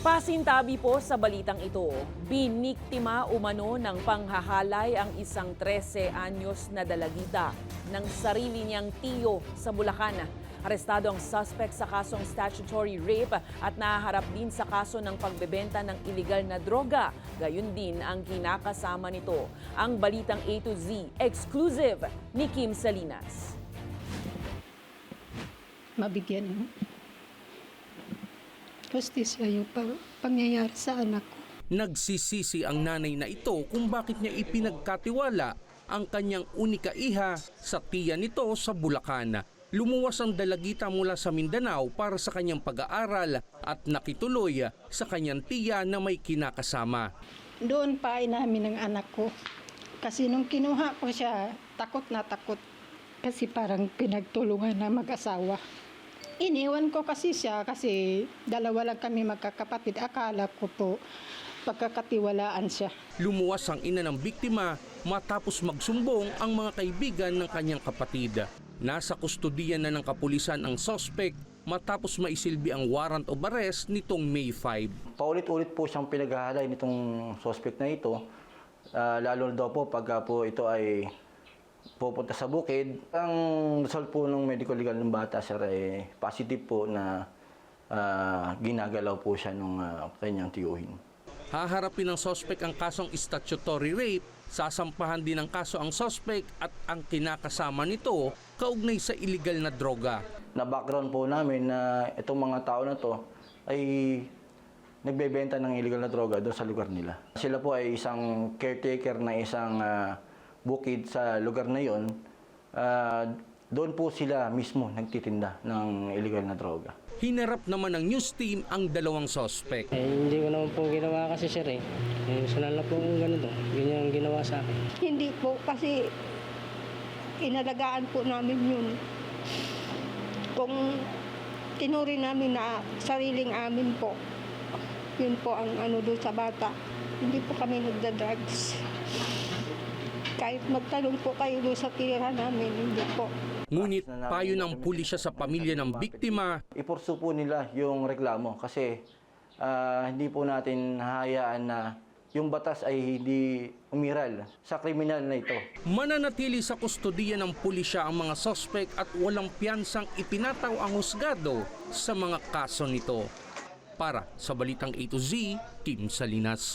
Pasintabi po sa balitang ito, biniktima umano ng panghahalay ang isang 13 anyos na dalagita ng sarili niyang tiyo sa Bulacan. Arestado ang suspect sa kasong statutory rape at nahaharap din sa kaso ng pagbebenta ng iligal na droga. Gayun din ang kinakasama nito. Ang balitang A to Z, exclusive ni Kim Salinas. Mabigyan ng hustisya yung pangyayari sa anak ko. Nagsisisi ang nanay na ito kung bakit niya ipinagkatiwala ang kanyang unika iha sa tiya nito sa Bulacan. Lumuwas ang dalagita mula sa Mindanao para sa kanyang pag-aaral at nakituloy sa kanyang tiya na may kinakasama. Doon pa inamin ng anak ko. Kasi nung kinuha ko siya, takot na takot. Kasi parang pinagtulungan na mag-asawa. Iniwan ko kasi siya kasi dalawa lang kami magkakapatid. Akala ko po pagkakatiwalaan siya. Lumuwas ang ina ng biktima matapos magsumbong ang mga kaibigan ng kanyang kapatid. Nasa kustodiya na ng kapulisan ang suspect matapos maisilbi ang warrant of arrest nitong May 5. Paulit-ulit po siyang pinaghahalay nitong suspect na ito. Lalo daw po pagka po ito ay pupunta sa bukid. Ang result po ng medical legal ng bata, sir, ay positive po na ginagalaw po siya ng kanyang tiyuhin. Haharapin ng suspect ang kasong statutory rape, sasampahan din ng kaso ang suspect at ang kinakasama nito kaugnay sa illegal na droga. Na background po namin na itong mga tao na to ay nagbebenta ng illegal na droga doon sa lugar nila. Sila po ay isang caretaker na isang bukid sa lugar na yon. Doon po sila mismo nagtitinda ng illegal na droga. Hinarap naman ng news team ang dalawang suspect. Hindi ko naman po ginawa kasi sir eh. Sanal na po kung ganito. Ganyan ang ginawa sa akin. Hindi po kasi inalagaan po namin yun. Kung tinuri namin na sariling amin po, yun po ang ano doon sa bata. Hindi po kami nagda-drugs. Kahit magtanong po kayo doon sa tira namin, hindi po. Ngunit payo ng pulisya sa pamilya ng biktima, Ipursu po nila yung reklamo kasi hindi po natin hahayaan na yung batas ay hindi umiral sa kriminal na ito. mananatili sa kustodiya ng pulisya ang mga suspect at walang piyansang ipinataw ang husgado sa mga kaso nito. Para sa Balitang A to Z, Kim Salinas.